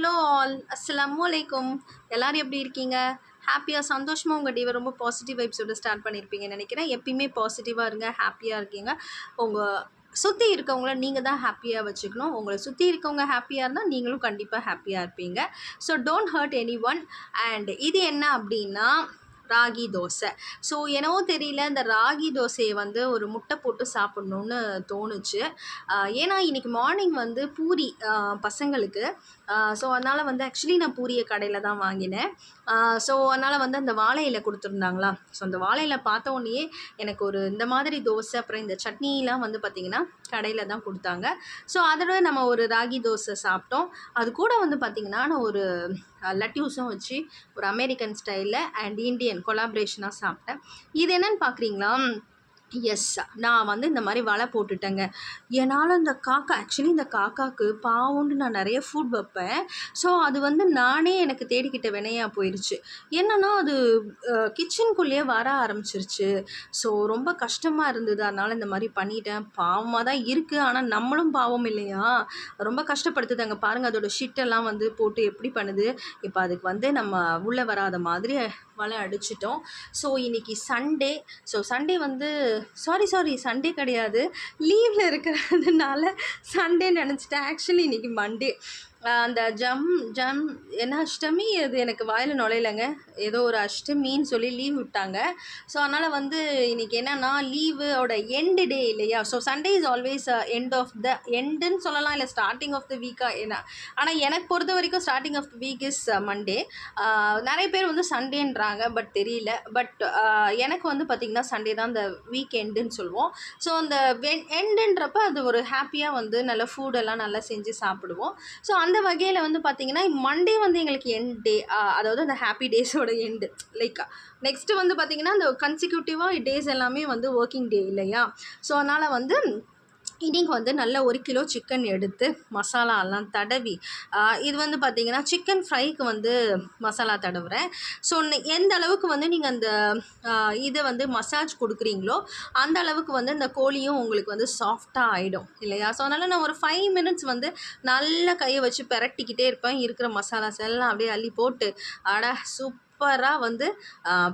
Hello all, அஸ்ஸலாமு அலைக்கும். எல்லாரும் எப்படி இருக்கீங்க? ஹாப்பியாக சந்தோஷமாக உங்கள் டேவை ரொம்ப பாசிட்டிவ் வைப்ஸோடு ஸ்டார்ட் பண்ணியிருப்பீங்கன்னு நினைக்கிறேன். எப்பயுமே பாசிட்டிவாக இருங்க, ஹாப்பியாக இருக்கீங்க. உங்கள் சுற்றி இருக்கவங்கள நீங்கள் தான் ஹாப்பியாக வச்சுக்கணும். உங்களை சுற்றி இருக்கவங்க ஹாப்பியாக இருந்தால் நீங்களும் கண்டிப்பாக ஹாப்பியாக இருப்பீங்க. So don't hurt anyone. And இது என்ன அப்படின்னா ராகி தோசை. ஸோ என்னவோ தெரியல, இந்த ராகி தோசையை வந்து ஒரு முட்டை போட்டு சாப்பிட்ணுன்னு தோணுச்சு. ஏன்னா இன்றைக்கி மார்னிங் வந்து பூரி பசங்களுக்கு. ஸோ அதனால் வந்து ஆக்சுவலி நான் பூரியை கடையில் தான் வாங்கினேன். ஸோ அதனால் வந்து அந்த வாழை இலை கொடுத்துருந்தாங்களா. ஸோ அந்த வாழை இலை பார்த்த உடனேயே எனக்கு ஒரு இந்த மாதிரி தோசை, அப்புறம் இந்த சட்னிலாம் வந்து பார்த்திங்கன்னா கடையில் தான் கொடுத்தாங்க. ஸோ அதோட நம்ம ஒரு ராகி தோசை சாப்பிட்டோம். அது கூட வந்து பார்த்திங்கன்னா நான் ஒரு லட்யூஸும் வச்சு ஒரு அமெரிக்கன் ஸ்டைலில் அண்ட் இந்தியன் கொலாபரேஷனாக சாப்பிட்டேன். இது என்னன்னு பார்க்குறீங்களா? எஸ், நான் வந்து இந்த மாதிரி வலை போட்டுட்டேங்க. என்னால் இந்த காக்கா ஆக்சுவலி இந்த காக்காவுக்கு பாவம்னு நான் நிறைய ஃபுட் வைப்பேன். ஸோ அது வந்து நானே எனக்கு தேடிக்கிட்ட வினையாக போயிடுச்சு. என்னென்னா அது கிச்சனுக்குள்ளேயே வர ஆரம்பிச்சிருச்சு. ஸோ ரொம்ப கஷ்டமாக இருந்தது. அதனால் இந்த மாதிரி பண்ணிட்டேன். பாவமாக தான் இருக்குது, ஆனால் நம்மளும் பாவம் இல்லையா? ரொம்ப கஷ்டப்படுத்துது. அங்கே பாருங்கள், அதோட ஷிட்டெல்லாம் வந்து போட்டு எப்படி பண்ணுது. இப்போ அதுக்கு வந்து நம்ம உள்ளே வராத மாதிரி வலை அடிச்சிட்டோம். ஸோ இன்றைக்கி சண்டே. ஸோ சண்டே வந்து சாரி சண்டே கிடையாது, லீவில் இருக்கிறதுனால சண்டே நினச்சிட்டேன். ஆக்சுவலி இன்றைக்கி மண்டே. அந்த ஜம் என்ன அஷ்டமி, அது எனக்கு வாயில் நுழையிலங்க. ஏதோ ஒரு அஷ்டமின்னு சொல்லி லீவ் விட்டாங்க. ஸோ அதனால் வந்து இன்றைக்கி என்னென்னா லீவோட எண்டு டே இல்லையா. So Sunday is always end of the எண்டுன்னு சொல்லலாம், இல்லை ஸ்டார்டிங் ஆஃப் த வீக்காக என்ன. ஆனால் எனக்கு பொறுத்த வரைக்கும் starting of the week is Monday. நிறைய பேர் வந்து சண்டேன்றாங்க, பட் தெரியல. பட் எனக்கு வந்து பார்த்திங்கன்னா சண்டே தான் இந்த வீக் எண்டுன்னு சொல்லுவோம். ஸோ அந்த எண்டுன்றப்ப அது ஒரு ஹாப்பியாக வந்து நல்ல ஃபுட்டெல்லாம் நல்லா செஞ்சு சாப்பிடுவோம். ஸோ அந்த வகையில் வந்து பார்த்திங்கன்னா மண்டே வந்து எங்களுக்கு எண்ட் டே, அதாவது அந்த ஹாப்பி டேஸோட எண்டு. லைக் நெக்ஸ்ட்டு வந்து பார்த்திங்கன்னா அந்த கன்சிக்யூட்டிவாக டேஸ் எல்லாமே வந்து ஒர்க்கிங் டே இல்லையா. ஸோ அதனால் வந்து இன்றைக்கி வந்து நல்ல 1 கிலோ சிக்கன் எடுத்து மசாலாலாம் தடவி, இது வந்து பார்த்திங்கன்னா சிக்கன் ஃப்ரைக்கு வந்து மசாலா தடவுறேன். ஸோ எந்த அளவுக்கு வந்து நீங்கள் அந்த இதை வந்து மசாஜ் கொடுக்குறீங்களோ அந்த அளவுக்கு வந்து இந்த கோழியும் உங்களுக்கு வந்து சாஃப்டாக ஆகிடும் இல்லையா. ஸோ அதனால் நான் ஒரு 5 மினிட்ஸ் வந்து நல்லா கையை வச்சு பெரட்டிக்கிட்டே இருப்பேன். இருக்கிற மசாலாஸ் எல்லாம் அப்படியே அள்ளி போட்டு சூப்பராக வந்து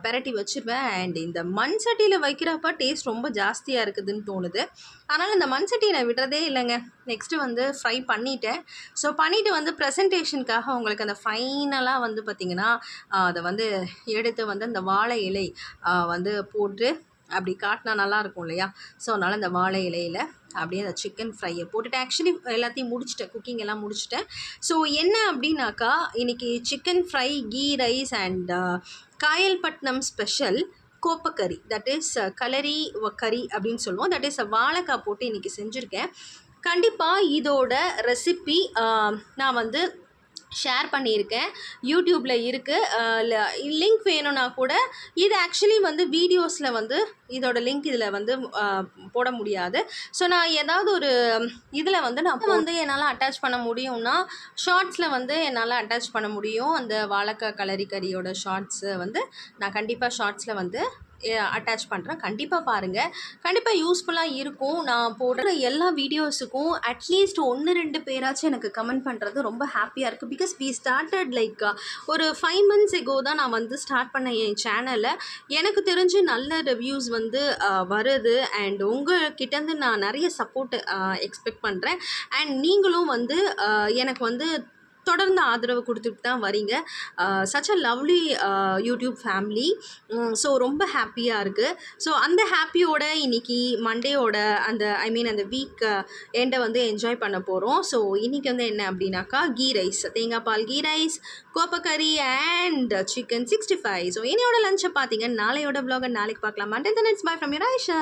பெரட்டி வச்சுருவேன். அண்ட் இந்த மண் சட்டியில் வைக்கிறப்ப டேஸ்ட் ரொம்ப ஜாஸ்தியாக இருக்குதுன்னு தோணுது. அதனால் இந்த மண் சட்டியை நான் விடுறதே இல்லைங்க. நெக்ஸ்ட்டு வந்து ஃப்ரை பண்ணிட்டேன். ஸோ பண்ணிவிட்டு வந்து ப்ரெசன்டேஷனுக்காக உங்களுக்கு அந்த ஃபைனலாக வந்து பார்த்திங்கன்னா அதை வந்து எடுத்து வந்து அந்த வாழை இலை வந்து போட்டு அப்படி காட்டினா நல்லாயிருக்கும் இல்லையா. ஸோ அதனால் அந்த வாழை இலையில் அப்படியே அந்த சிக்கன் ஃப்ரையை போட்டுட்டு ஆக்சுவலி எல்லாத்தையும் முடிச்சிட்டேன், குக்கிங் எல்லாம் முடிச்சிட்டேன். ஸோ என்ன அப்படின்னாக்கா இன்றைக்கி chicken fry, ghee rice and Kayalpattinam special கோப்பக்கறி, தட் இஸ் கலரி கறி அப்படின்னு சொல்லுவோம். தட் இஸ் வாழைக்காய் போட்டு இன்றைக்கி செஞ்சுருக்கேன். கண்டிப்பாக இதோட ரெசிபி நான் வந்து ஷேர் பண்ணியிருக்கேன், யூடியூப்பில் இருக்குது. லிங்க் வேணும்னா கூட இது ஆக்சுவலி வந்து வீடியோஸில் வந்து இதோட லிங்க் இதில் வந்து போட முடியாது. ஸோ நான் ஏதாவது ஒரு இதில் வந்து நான் வந்து என்னால் அட்டாச் பண்ண முடியும்னா ஷார்ட்ஸில் வந்து என்னால் அட்டாச் பண்ண முடியும். அந்த வாழைக்காய் கலரி கறியோட ஷார்ட்ஸை வந்து நான் கண்டிப்பாக ஷார்ட்ஸில் வந்து அட்டாச் பண்ணுறேன். கண்டிப்பாக பாருங்கள், கண்டிப்பாக யூஸ்ஃபுல்லாக இருக்கும். நான் போடுற எல்லா வீடியோஸுக்கும் அட்லீஸ்ட் 1-2 பேராச்சும் எனக்கு கமெண்ட் பண்ணுறது ரொம்ப ஹாப்பியாக இருக்குது. பிகாஸ் வி ஸ்டார்டட் லைக் ஒரு 5 months ago தான் நான் வந்து ஸ்டார்ட் பண்ண என் சேனலை. எனக்கு தெரிஞ்சு நல்ல ரிவ்யூஸ் வந்து வருது. அண்ட் உங்கள்கிட்டேருந்து நான் நிறைய சப்போர்ட் எக்ஸ்பெக்ட் பண்ணுறேன். அண்ட் நீங்களும் வந்து எனக்கு வந்து தொடர்ந்து ஆதரவு கொடுத்துட்டு தான் வரீங்க. Such a lovely YouTube family. So ரொம்ப ஹாப்பியாக இருக்குது. ஸோ அந்த ஹாப்பியோட இன்றைக்கி மண்டேயோட அந்த வீக் எண்டை வந்து என்ஜாய் பண்ண போகிறோம். ஸோ இன்றைக்கி வந்து என்ன அப்படின்னாக்கா கீ ரைஸ், தேங்காய் பால் கீ ரைஸ், கோப்பக்கறி அண்ட் சிக்கன் 65. ஸோ என்னையோட லஞ்சை பார்த்தீங்க. நாளையோட vlog நாளைக்கு பார்க்கலாம். Until then, it's bye from your Aisha.